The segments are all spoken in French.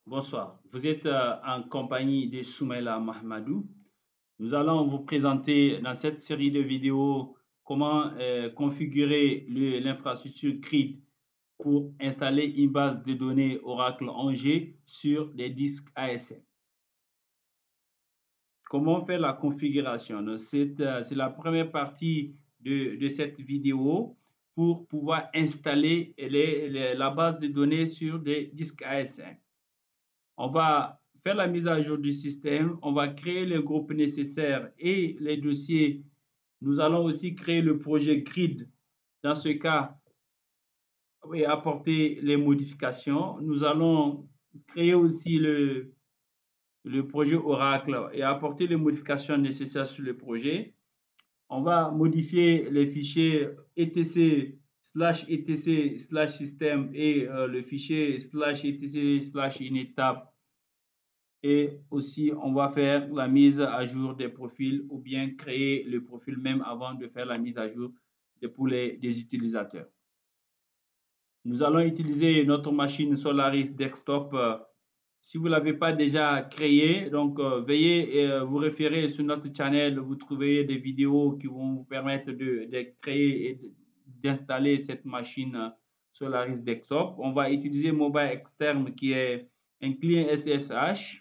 Bonsoir, vous êtes en compagnie de Soumaïla Mahmadou. Nous allons vous présenter dans cette série de vidéos comment configurer l'infrastructure CRID pour installer une base de données Oracle Angers sur des disques ASM. Comment faire la configuration? C'est la première partie de cette vidéo pour pouvoir installer la base de données sur des disques ASM. On va faire la mise à jour du système, on va créer les groupes nécessaires et les dossiers. Nous allons aussi créer le projet GRID. Dans ce cas, oui, apporter les modifications. Nous allons créer aussi le projet Oracle et apporter les modifications nécessaires sur le projet. On va modifier les fichiers etc/système et le fichier /etc/inetap. Et aussi, on va faire la mise à jour des profils ou bien créer le profil même avant de faire la mise à jour des utilisateurs. Nous allons utiliser notre machine Solaris Desktop. Si vous ne l'avez pas déjà créé, donc veuillez vous référer sur notre channel. Vous trouverez des vidéos qui vont vous permettre de créer et d'installer cette machine Solaris Desktop. On va utiliser Mobile Externe qui est un client SSH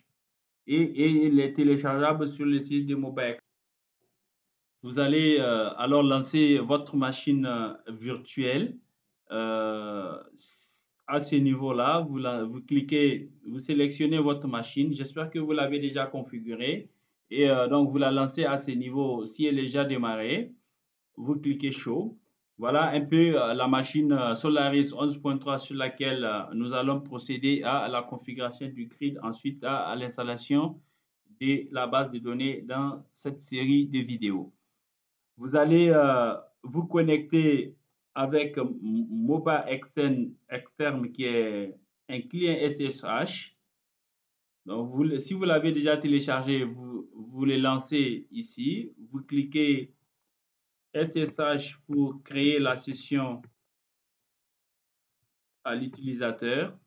et il est téléchargeable sur le site de Mobile. Vous allez alors lancer votre machine virtuelle. À ce niveau-là, vous cliquez, vous sélectionnez votre machine. J'espère que vous l'avez déjà configurée. Et donc, vous la lancez à ce niveau. Si elle est déjà démarrée, vous cliquez Show. Voilà un peu la machine Solaris 11.3 sur laquelle nous allons procéder à la configuration du grid, ensuite à l'installation de la base de données dans cette série de vidéos. Vous allez vous connecter avec Mobile Externe qui est un client SSH. Donc, si vous l'avez déjà téléchargé, vous le lancez ici. Vous cliquez SSH pour créer la session à l'utilisateur.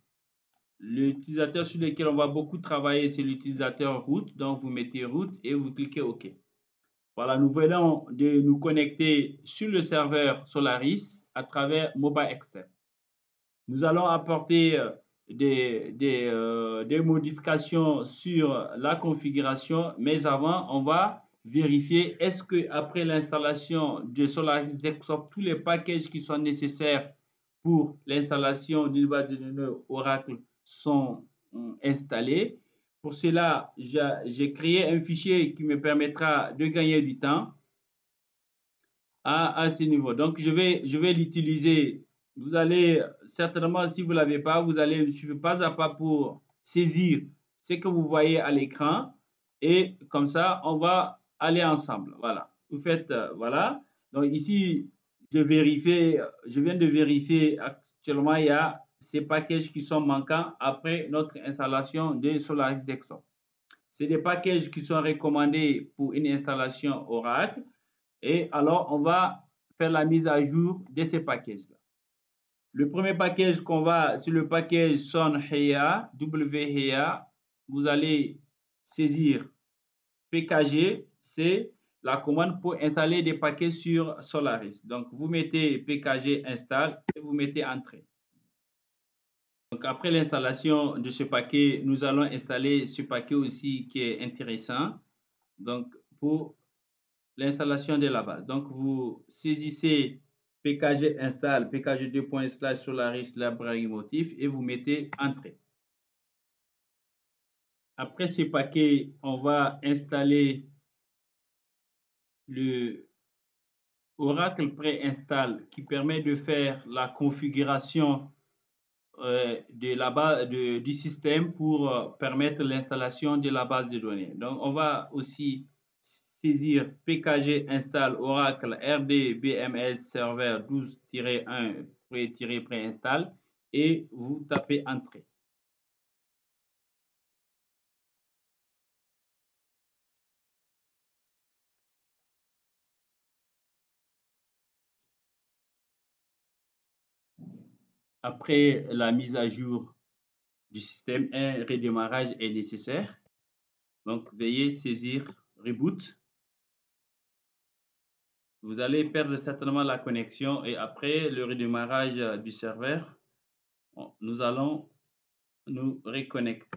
L'utilisateur sur lequel on va beaucoup travailler, c'est l'utilisateur root. Donc, vous mettez root et vous cliquez OK. Voilà, nous venons de nous connecter sur le serveur Solaris à travers Mobile Externe. Nous allons apporter des modifications sur la configuration, mais avant, on va vérifier est-ce que après l'installation de Solaris Desktop, tous les packages qui sont nécessaires pour l'installation d'une base de données Oracle sont installés. Pour cela, j'ai créé un fichier qui me permettra de gagner du temps à ce niveau. Donc, je vais l'utiliser. Vous allez certainement, si vous ne l'avez pas, vous allez me suivre pas à pas pour saisir ce que vous voyez à l'écran. Et comme ça, on va aller ensemble. Voilà. Vous faites, voilà. Donc, ici, je viens de vérifier actuellement, il y a ces packages qui sont manquants après notre installation de Solaris Desktop. C'est des packages qui sont recommandés pour une installation Oracle. Et alors, on va faire la mise à jour de ces packages-là. Le premier package qu'on va, c'est le package SonHEA, WHEA. Vous allez saisir PKG, c'est la commande pour installer des paquets sur Solaris. Donc, vous mettez PKG install et vous mettez entrée. Donc, après l'installation de ce paquet, nous allons installer ce paquet aussi qui est intéressant. Donc, pour l'installation de la base. Donc, vous saisissez PKG install, PKG 2./ Solaris library motif et vous mettez entrée. Après ce paquet, on va installer le Oracle préinstall qui permet de faire la configuration du système pour permettre l'installation de la base de données. Donc, on va aussi saisir PKG install Oracle RD BMS serveur 12-1 préinstall et vous tapez entrée. Après la mise à jour du système, un redémarrage est nécessaire. Donc, veuillez saisir Reboot. Vous allez perdre certainement la connexion et après le redémarrage du serveur, nous allons nous reconnecter.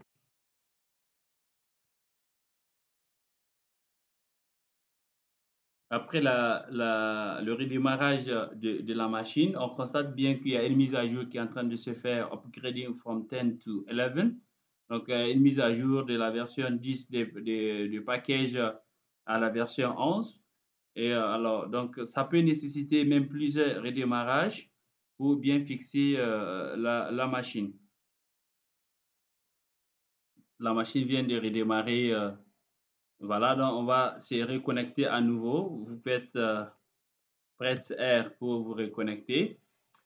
Après le redémarrage de la machine, on constate bien qu'il y a une mise à jour qui est en train de se faire, upgrading from 10 to 11. Donc, une mise à jour de la version 10 du package à la version 11. Et alors, donc, ça peut nécessiter même plusieurs redémarrages pour bien fixer la machine. La machine vient de redémarrer. Voilà, donc on va se reconnecter à nouveau. Vous faites presse R pour vous reconnecter.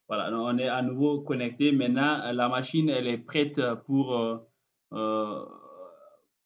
Voilà, donc on est à nouveau connecté. Maintenant, la machine, elle est prête pour euh,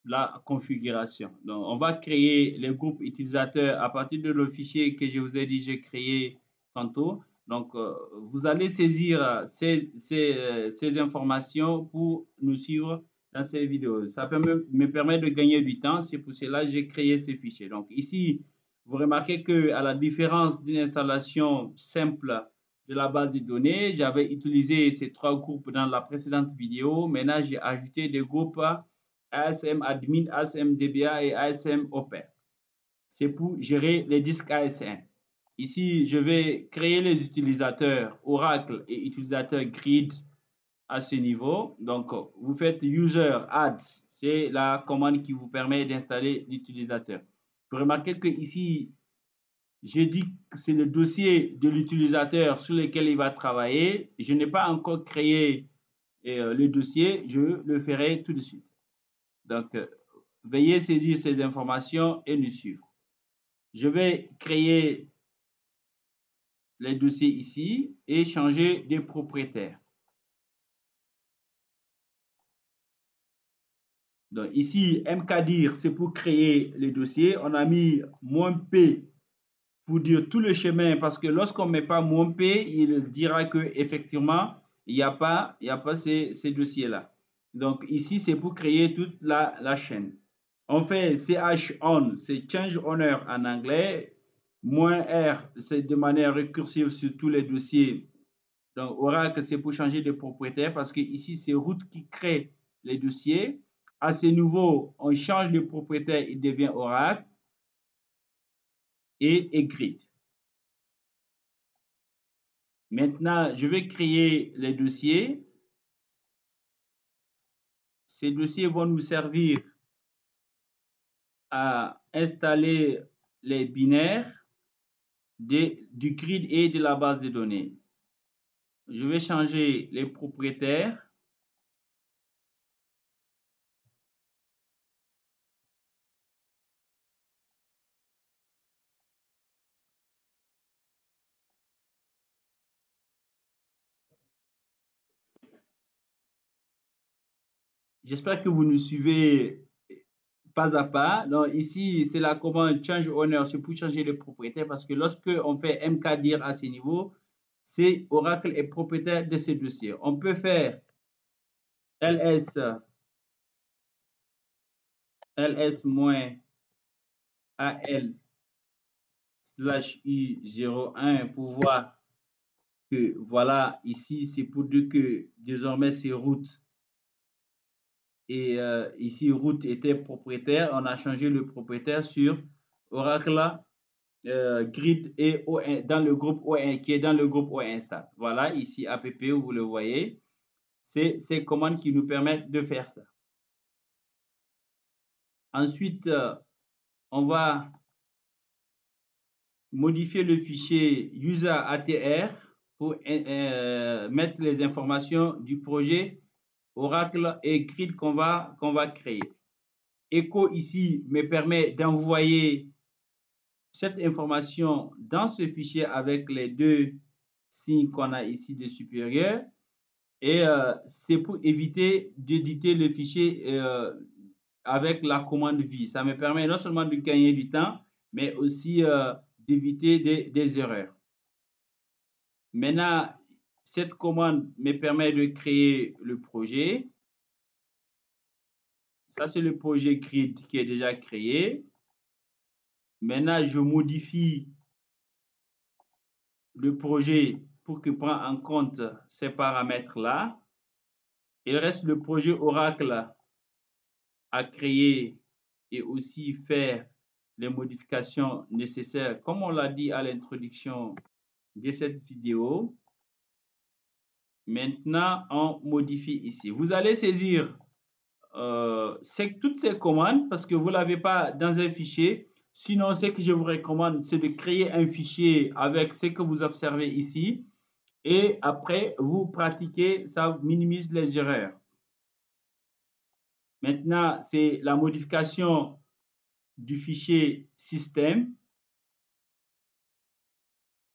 la configuration. Donc, on va créer les groupes utilisateurs à partir de le fichier que je vous ai dit, j'ai créé tantôt. Donc, vous allez saisir ces informations pour nous suivre dans ces vidéos. Ça me permet de gagner du temps. C'est pour cela que j'ai créé ces fichiers. Donc, ici, vous remarquez qu'à la différence d'une installation simple de la base de données, j'avais utilisé ces trois groupes dans la précédente vidéo. Maintenant, j'ai ajouté des groupes ASM Admin, ASM DBA et ASM Opera. C'est pour gérer les disques ASM. Ici, je vais créer les utilisateurs Oracle et utilisateurs Grid à ce niveau. Donc, vous faites user add, c'est la commande qui vous permet d'installer l'utilisateur. Vous remarquez que ici, j'ai dit que c'est le dossier de l'utilisateur sur lequel il va travailler. Je n'ai pas encore créé le dossier, je le ferai tout de suite. Donc, veuillez saisir ces informations et nous suivre. Je vais créer les dossiers ici et changer de propriétaire. Donc ici, mkdir, c'est pour créer les dossiers. On a mis -p pour dire tout le chemin parce que lorsqu'on ne met pas -p, il dira que effectivement il n'y a pas ces dossiers-là. Donc ici, c'est pour créer toute la chaîne. On fait -on, c'est change owner en anglais. -r, c'est de manière récursive sur tous les dossiers. Donc Oracle, c'est pour changer de propriétaire parce que ici, c'est root qui crée les dossiers. À ce niveau, on change de propriétaire, il devient Oracle et grid. Maintenant, je vais créer les dossiers. Ces dossiers vont nous servir à installer les binaires du grid et de la base de données. Je vais changer les propriétaires. J'espère que vous nous suivez pas à pas. Donc ici, c'est la commande change owner, c'est pour changer le propriétaire parce que lorsque on fait mkdir à ce niveau, c'est Oracle est propriétaire de ce dossier. On peut faire ls -al/i01 pour voir que voilà, ici c'est pour dire que désormais c'est root et ici root était propriétaire. On a changé le propriétaire sur Oracle grid et dans le groupe O1 qui est dans le groupe OInstall. Voilà, ici app, vous le voyez. C'est ces commandes qui nous permettent de faire ça. Ensuite, on va modifier le fichier user.atr pour mettre les informations du projet Oracle et Grid qu'on va créer. Echo ici me permet d'envoyer cette information dans ce fichier avec les deux signes qu'on a ici de supérieur. Et c'est pour éviter d'éditer le fichier avec la commande V. Ça me permet non seulement de gagner du temps, mais aussi d'éviter des erreurs. Maintenant, cette commande me permet de créer le projet. Ça, c'est le projet grid qui est déjà créé. Maintenant, je modifie le projet pour qu'il prenne en compte ces paramètres-là. Il reste le projet Oracle à créer et aussi faire les modifications nécessaires, comme on l'a dit à l'introduction de cette vidéo. Maintenant, on modifie ici. Vous allez saisir toutes ces commandes parce que vous ne l'avez pas dans un fichier. Sinon, ce que je vous recommande, c'est de créer un fichier avec ce que vous observez ici. Et après, vous pratiquez, ça minimise les erreurs. Maintenant, c'est la modification du fichier système.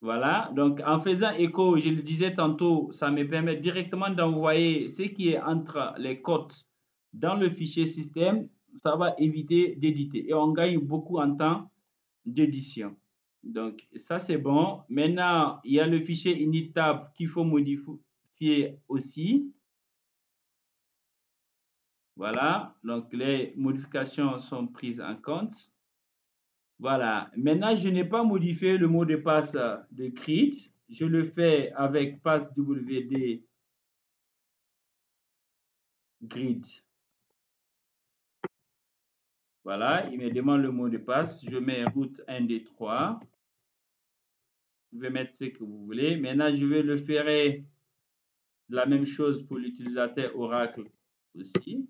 Voilà, donc en faisant écho, je le disais tantôt, ça me permet directement d'envoyer ce qui est entre les codes dans le fichier système. Ça va éviter d'éditer et on gagne beaucoup en temps d'édition. Donc ça c'est bon. Maintenant, il y a le fichier init.tab qu'il faut modifier aussi. Voilà, donc les modifications sont prises en compte. Voilà, maintenant je n'ai pas modifié le mot de passe de grid. Je le fais avec passwd grid. Voilà, il me demande le mot de passe. Je mets route 1, 2, 3. Vous pouvez mettre ce que vous voulez. Maintenant, je vais le faire la même chose pour l'utilisateur Oracle aussi.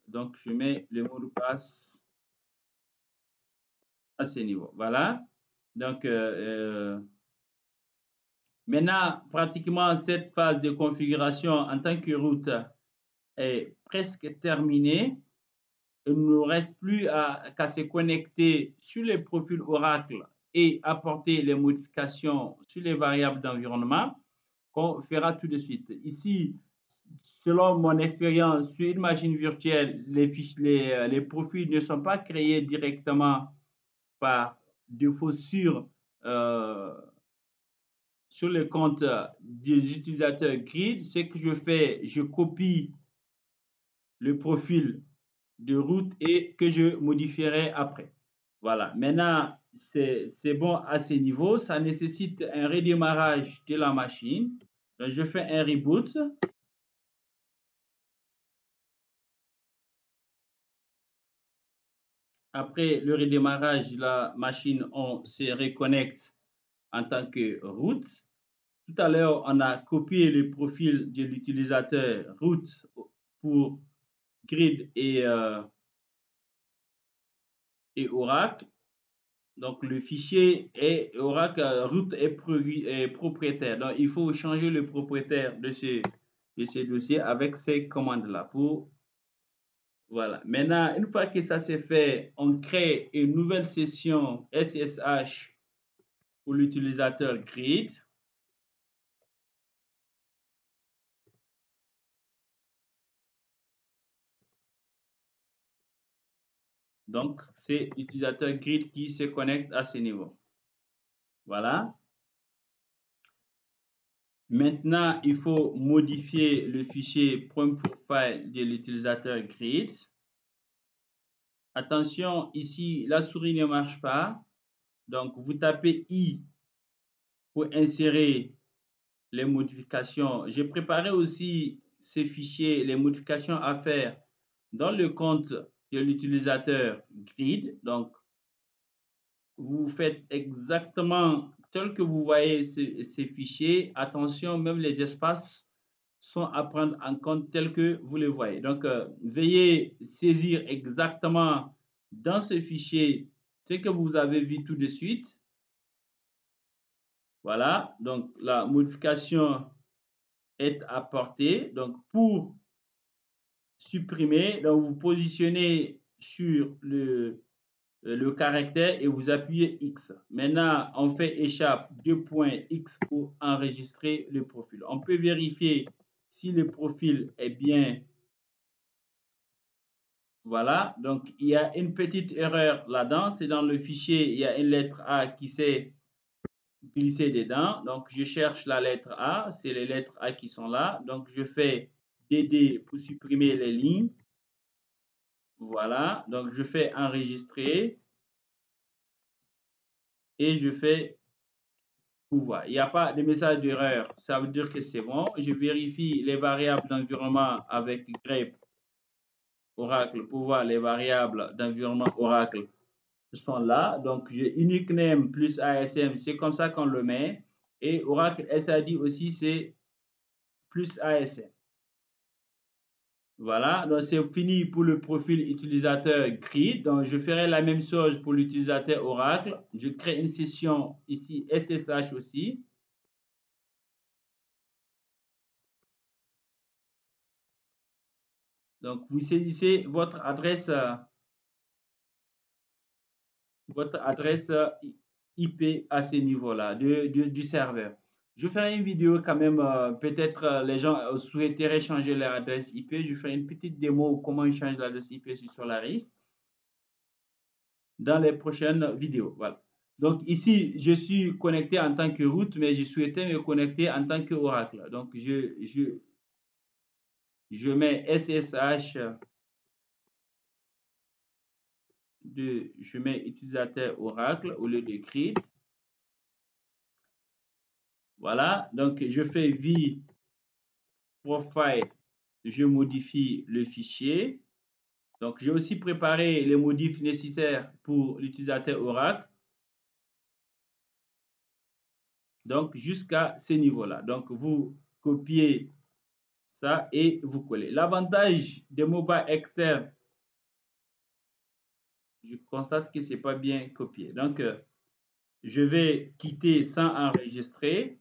Donc, je mets le mot de passe à ce niveau. Voilà. Donc, maintenant, pratiquement cette phase de configuration en tant que route est presque terminée. Il ne nous reste plus qu'à se connecter sur les profils Oracle et apporter les modifications sur les variables d'environnement qu'on fera tout de suite. Ici, selon mon expérience sur une machine virtuelle, les profils ne sont pas créés directement par défaut sur le compte des utilisateurs grid. Ce que je fais, je copie le profil de route et que je modifierai après. Voilà, maintenant c'est bon à ce niveau. Ça nécessite un redémarrage de la machine. Donc, je fais un reboot. Après le redémarrage de la machine, on se reconnecte en tant que route. Tout à l'heure, on a copié le profil de l'utilisateur route pour grid et Oracle. Donc, le fichier est Oracle route est propriétaire. Donc, il faut changer le propriétaire de ce dossier avec ces commandes-là. Voilà. Maintenant, une fois que ça c'est fait, on crée une nouvelle session SSH pour l'utilisateur grid. Donc, c'est l'utilisateur grid qui se connecte à ce niveau. Voilà. Maintenant, il faut modifier le fichier .profile de l'utilisateur grid. Attention, ici, la souris ne marche pas. Donc, vous tapez I pour insérer les modifications. J'ai préparé aussi ces fichiers, les modifications à faire dans le compte de l'utilisateur grid. Donc, vous faites exactement tel que vous voyez ces fichiers. Attention, même les espaces sont à prendre en compte tel que vous les voyez. Donc, veuillez saisir exactement dans ce fichier ce que vous avez vu tout de suite. Voilà, donc la modification est apportée. Donc, pour supprimer, donc vous positionnez sur le caractère et vous appuyez X. Maintenant, on fait échappe 2.X pour enregistrer le profil. On peut vérifier si le profil est bien. Voilà, donc il y a une petite erreur là-dedans. C'est dans le fichier, il y a une lettre A qui s'est glissée dedans. Donc, je cherche la lettre A. C'est les lettres A qui sont là. Donc, je fais DD pour supprimer les lignes. Voilà, donc je fais enregistrer et je fais pouvoir. Il n'y a pas de message d'erreur, ça veut dire que c'est bon. Je vérifie les variables d'environnement avec grep Oracle pour voir les variables d'environnement Oracle sont là. Donc, j'ai unique name plus ASM, c'est comme ça qu'on le met. Et Oracle SID aussi, c'est plus ASM. Voilà, donc c'est fini pour le profil utilisateur grid. Donc, je ferai la même chose pour l'utilisateur Oracle. Je crée une session ici SSH aussi. Donc, vous saisissez votre adresse IP à ce niveau-là du serveur. Je ferai une vidéo quand même, peut-être les gens souhaiteraient changer leur adresse IP. Je ferai une petite démo comment ils changent l'adresse IP sur Solaris dans les prochaines vidéos. Voilà. Donc ici, je suis connecté en tant que route, mais je souhaitais me connecter en tant que Oracle. Donc je mets SSH je mets utilisateur Oracle au lieu de grid. Voilà, donc je fais profile, je modifie le fichier. Donc, j'ai aussi préparé les modifs nécessaires pour l'utilisateur Oracle. Donc, jusqu'à ce niveau-là. Donc, vous copiez ça et vous collez. L'avantage des mobile externes, je constate que ce n'est pas bien copié. Donc, je vais quitter sans enregistrer.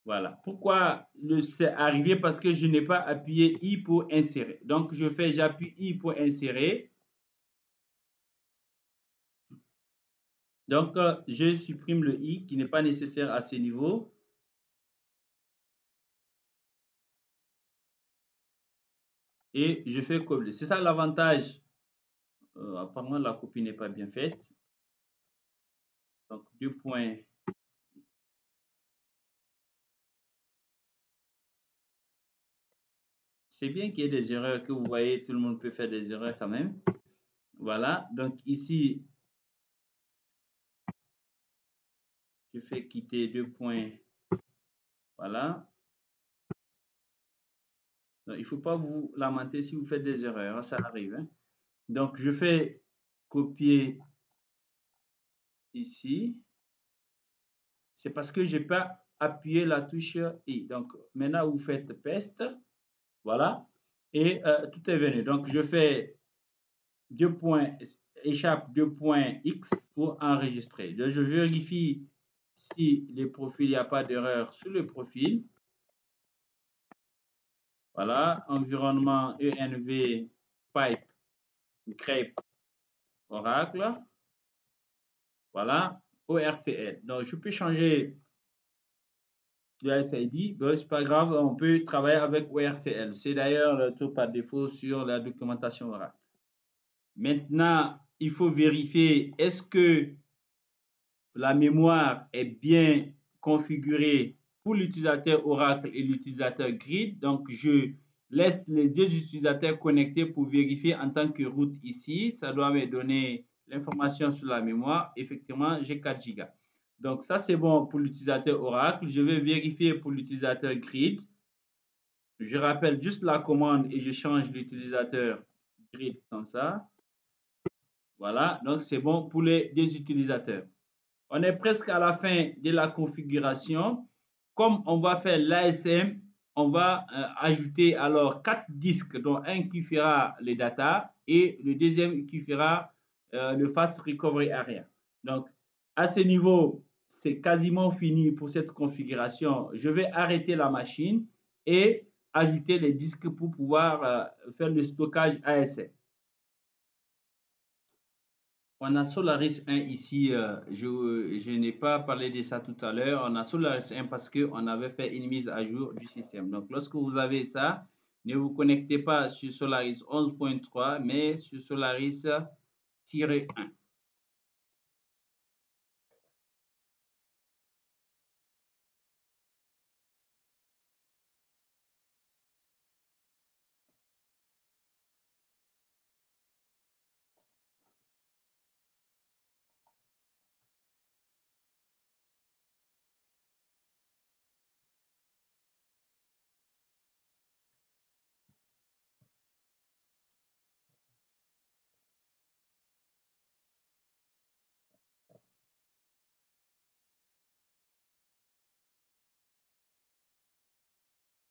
Voilà. Pourquoi c'est arrivé? Parce que je n'ai pas appuyé I pour insérer. Donc, j'appuie I pour insérer. Donc, je supprime le I qui n'est pas nécessaire à ce niveau. Et je fais coller. C'est ça l'avantage. Apparemment, la copie n'est pas bien faite. Donc, 2 points. C'est bien qu'il y ait des erreurs que vous voyez, tout le monde peut faire des erreurs quand même. Voilà, donc ici, je fais quitter 2 points. Voilà. Donc, il ne faut pas vous lamenter si vous faites des erreurs, ça arrive. Hein. Donc, je fais copier ici. C'est parce que je n'ai pas appuyé la touche I. Donc, maintenant, vous faites paste. Voilà. Et tout est venu. Donc, je fais 2 points, échappe 2 points X pour enregistrer. Donc, je vérifie si le profil, il n'y a pas d'erreur sur le profil. Voilà, environnement ENV pipe grep Oracle. Voilà, ORCL. Donc, je peux changer le SID. Bon, c'est pas grave, on peut travailler avec ORCL. C'est d'ailleurs le tout par défaut sur la documentation Oracle. Maintenant, il faut vérifier est-ce que la mémoire est bien configurée pour l'utilisateur Oracle et l'utilisateur Grid. Donc, je laisse les deux utilisateurs connectés pour vérifier en tant que route ici. Ça doit me donner l'information sur la mémoire. Effectivement, j'ai 4 Go. Donc, ça, c'est bon pour l'utilisateur Oracle. Je vais vérifier pour l'utilisateur Grid. Je rappelle juste la commande et je change l'utilisateur Grid comme ça. Voilà, donc c'est bon pour les deux utilisateurs. On est presque à la fin de la configuration. Comme on va faire l'ASM, on va ajouter alors 4 disques, dont un qui fera les data et le deuxième qui fera le Fast Recovery Area. Donc, à ce niveau, c'est quasiment fini pour cette configuration. Je vais arrêter la machine et ajouter les disques pour pouvoir faire le stockage ASM. On a Solaris 1 ici, je n'ai pas parlé de ça tout à l'heure. On a Solaris 1 parce qu'on avait fait une mise à jour du système. Donc, lorsque vous avez ça, ne vous connectez pas sur Solaris 11.3, mais sur Solaris-1.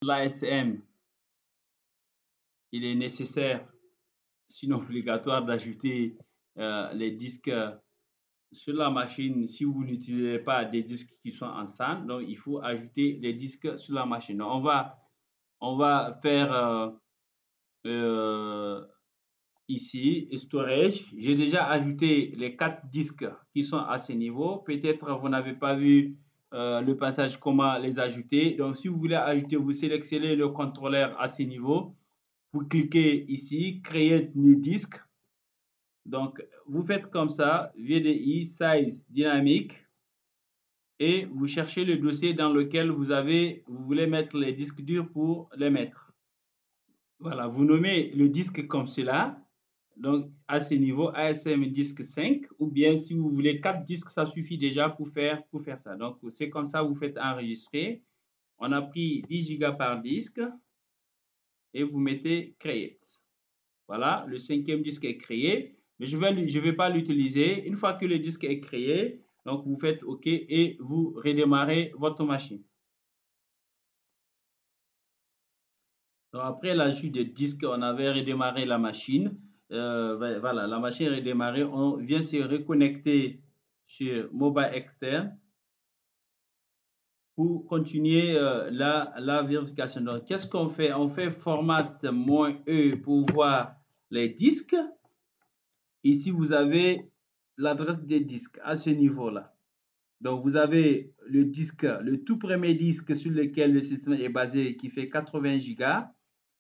l'ASM, il est nécessaire, sinon obligatoire, d'ajouter les disques sur la machine. Si vous n'utilisez pas des disques qui sont en SAN, donc il faut ajouter les disques sur la machine. Donc on va faire ici storage. J'ai déjà ajouté les 4 disques qui sont à ce niveau. Peut-être vous n'avez pas vu le passage comment les ajouter. Donc si vous voulez ajouter, vous sélectionnez le contrôleur à ce niveau. Vous cliquez ici, créer new disque. Donc vous faites comme ça, VDI, size dynamique, et vous cherchez le dossier dans lequel vous voulez mettre les disques durs pour les mettre. Voilà, vous nommez le disque comme cela. Donc, à ce niveau, ASM disque 5, ou bien si vous voulez 4 disques, ça suffit déjà pour faire ça. Donc, c'est comme ça, vous faites enregistrer. On a pris 10 Go par disque et vous mettez create. Voilà, le 5e disque est créé, mais je vais pas l'utiliser. Une fois que le disque est créé, donc vous faites OK et vous redémarrez votre machine. Donc, après l'ajout des disques, on avait redémarré la machine. Voilà, la machine est redémarrée. On vient se reconnecter sur Mobile Externe pour continuer la vérification. Donc, qu'est-ce qu'on fait? On fait format -E pour voir les disques. Ici, vous avez l'adresse des disques à ce niveau-là. Donc, vous avez le disque, le tout premier disque sur lequel le système est basé qui fait 80 Go.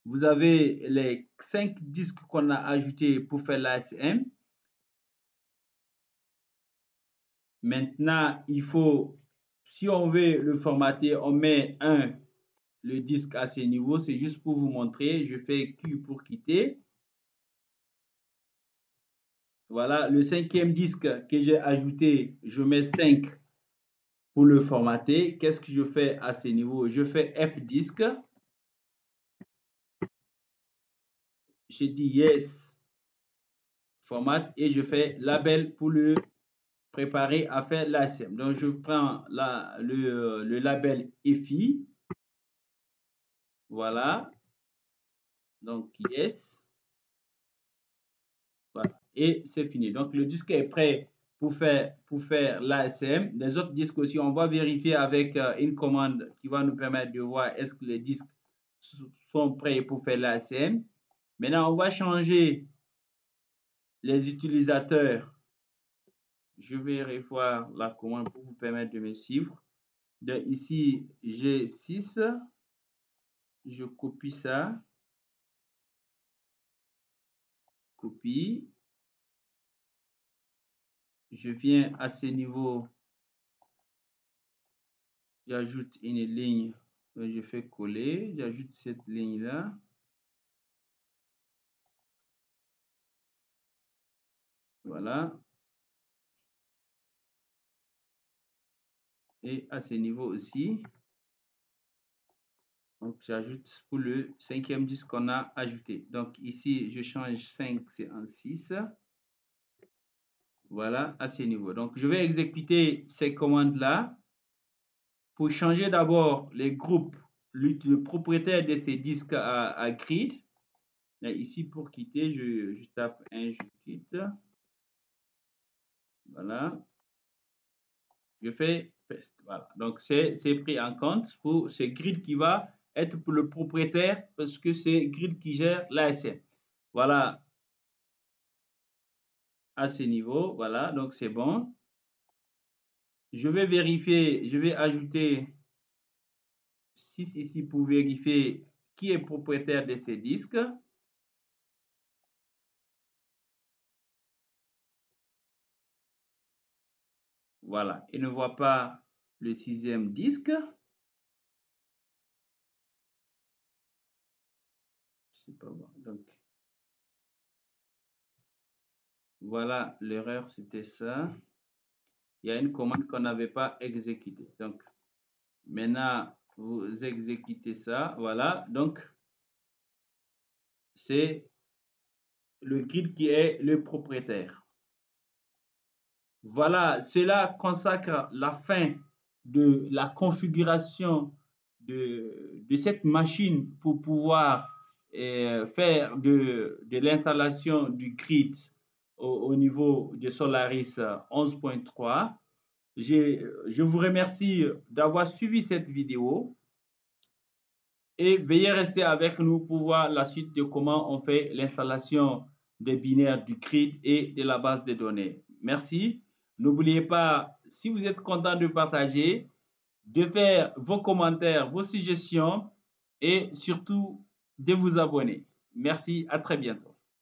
Vous avez les 5 disques qu'on a ajoutés pour faire l'ASM. Maintenant, il faut, si on veut le formater, on met le disque à ce niveau. C'est juste pour vous montrer. Je fais Q pour quitter. Voilà, le 5e disque que j'ai ajouté, je mets 5 pour le formater. Qu'est-ce que je fais à ce niveau? Je fais F disque. Je dis yes, format, et je fais label pour le préparer à faire l'ASM. Donc, je prends le label EFI. Voilà. Donc, yes. Voilà. Et c'est fini. Donc, le disque est prêt pour faire l'ASM. Les autres disques aussi, on va vérifier avec une commande qui va nous permettre de voir est-ce que les disques sont prêts pour faire l'ASM. Maintenant, on va changer les utilisateurs. Je vais revoir la commande pour vous permettre de me suivre. Donc, ici, j'ai 6. Je copie ça. Copie. Je viens à ce niveau. J'ajoute une ligne. Je fais coller. J'ajoute cette ligne-là. Voilà. Et à ce niveau aussi. Donc, j'ajoute pour le 5e disque qu'on a ajouté. Donc, ici, je change 5, c'est en 6. Voilà, à ce niveau. Donc, je vais exécuter ces commandes-là pour changer d'abord les groupes, le propriétaire de ces disques à grid. Et ici, pour quitter, je tape 1, je quitte. Voilà. Je fais paste. Voilà. Donc, c'est pris en compte pour ce grid qui va être pour le propriétaire parce que c'est grid qui gère l'ASM. Voilà. À ce niveau, voilà. Donc, c'est bon. Je vais vérifier, je vais ajouter 6 ici pour vérifier qui est propriétaire de ces disques. Voilà. Il ne voit pas le 6e disque. C'est pas bon. Donc, voilà, l'erreur, c'était ça. Il y a une commande qu'on n'avait pas exécutée. Donc, maintenant, vous exécutez ça. Voilà. Donc, c'est le guide qui est le propriétaire. Voilà, cela consacre la fin de la configuration de cette machine pour pouvoir faire de l'installation du grid au niveau de Solaris 11.3. Je vous remercie d'avoir suivi cette vidéo et veuillez rester avec nous pour voir la suite de comment on fait l'installation des binaires du grid et de la base de données. Merci. N'oubliez pas, si vous êtes content de partager, de faire vos commentaires, vos suggestions et surtout de vous abonner. Merci, à très bientôt.